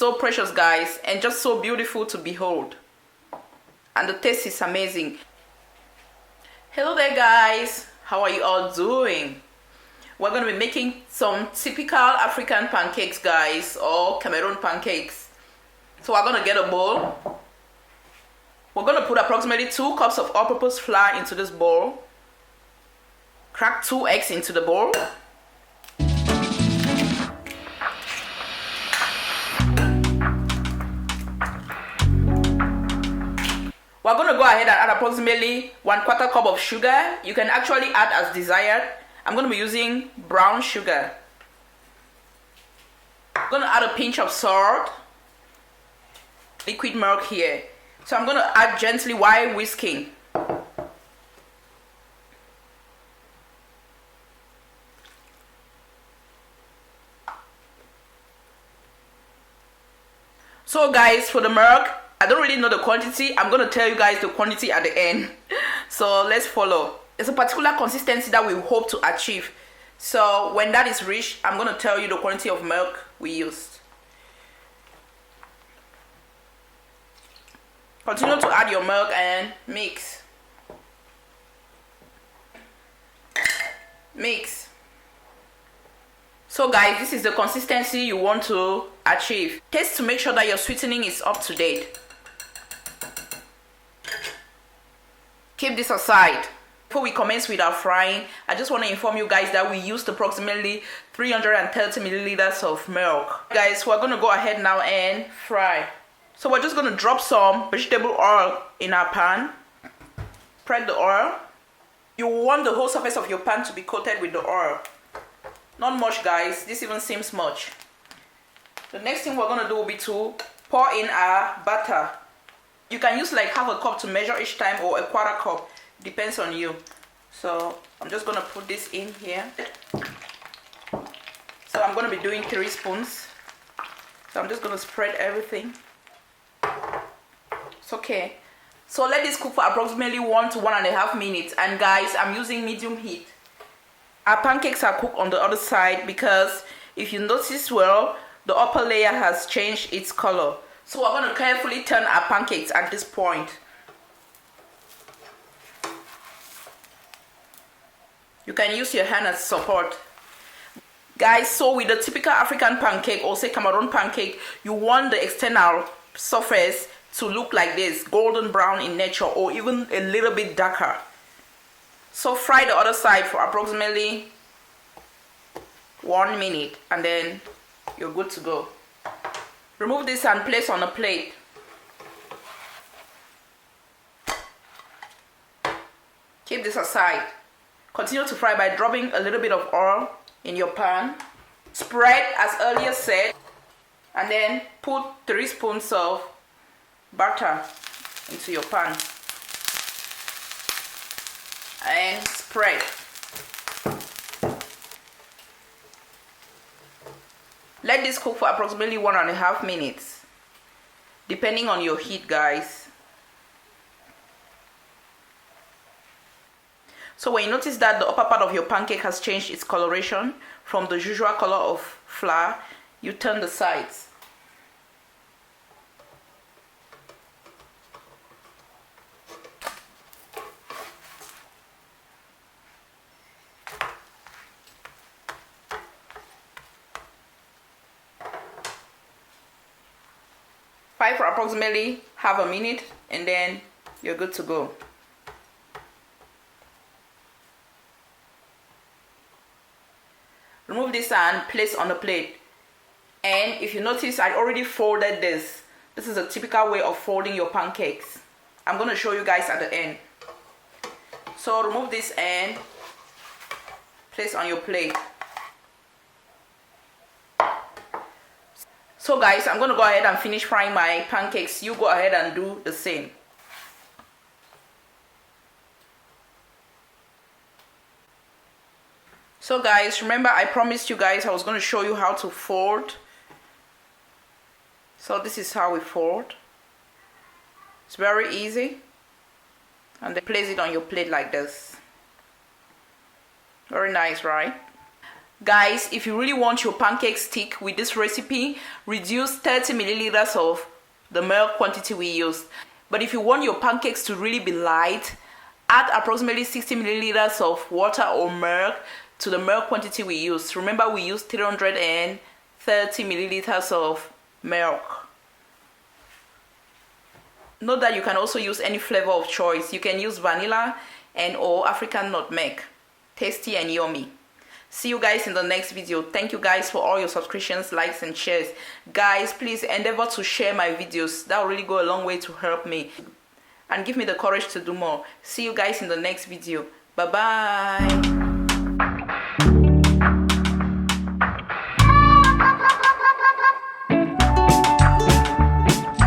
so precious, guys, and just so beautiful to behold. And the taste is amazing. Hello there, guys. How are you all doing? We're going to be making some typical African pancakes, guys, or Cameroon pancakes. So we're going to get a bowl. We're going to put approximately 2 cups of all-purpose flour into this bowl. Crack 2 eggs into the bowl. We're going to go ahead and add approximately 1/4 cup of sugar. You can actually add as desired. I'm going to be using brown sugar. I'm going to add a pinch of salt. Liquid milk here. So I'm going to add gently while whisking. So guys, for the milk, I don't really know the quantity. I'm going to tell you guys the quantity at the end. So let's follow. It's a particular consistency that we hope to achieve. So when that is reached, I'm going to tell you the quantity of milk we used. Continue to add your milk and mix. Mix. So guys, this is the consistency you want to achieve. Taste to make sure that your sweetening is up to date. Keep this aside. Before we commence with our frying, I just want to inform you guys that we used approximately 330 milliliters of milk. Guys, we're going to go ahead now and fry. So we're just going to drop some vegetable oil in our pan. Spread the oil. You want the whole surface of your pan to be coated with the oil. Not much, guys. This even seems much. The next thing we're going to do will be to pour in our butter. You can use like half a cup to measure each time, or a 1/4 cup. Depends on you. So I'm just going to put this in here. So I'm going to be doing 3 spoons. So I'm just going to spread everything. It's okay. So let this cook for approximately 1 to 1.5 minutes. And guys, I'm using medium heat. Our pancakes are cooked on the other side because if you notice well, the upper layer has changed its color. So we're going to carefully turn our pancakes at this point. You can use your hand as support. Guys, so with the typical African pancake, or say Cameroon pancake, you want the external surface to look like this, golden brown in nature, or even a little bit darker. So fry the other side for approximately 1 minute, and then you're good to go. Remove this and place on a plate. Keep this aside. Continue to fry by dropping a little bit of oil in your pan. Spread as earlier said, and then put 3 spoons of butter into your pan. And spread. Let this cook for approximately 1.5 minutes, depending on your heat, guys. So when you notice that the upper part of your pancake has changed its coloration from the usual color of flour, you turn the sides. Fry for approximately half a minute, and then you're good to go. Remove this and place on a plate. And if you notice, I already folded this. This is a typical way of folding your pancakes. I'm going to show you guys at the end. So remove this and place on your plate. So guys, I'm going to go ahead and finish frying my pancakes. You go ahead and do the same. So guys, remember I promised you guys I was going to show you how to fold. So this is how we fold. It's very easy. And then place it on your plate like this. Very nice, right? Guys, if you really want your pancakes thick with this recipe, reduce 30 milliliters of the milk quantity we used. But if you want your pancakes to really be light, add approximately 60 milliliters of water or milk to the milk quantity we used. Remember, we used 330 milliliters of milk. Note that you can also use any flavor of choice. You can use vanilla and or African nutmeg. Tasty and yummy. See you guys in the next video. Thank you guys for all your subscriptions, likes and shares. Guys, please endeavor to share my videos. That will really go a long way to help me and give me the courage to do more. See you guys in the next video. Bye bye.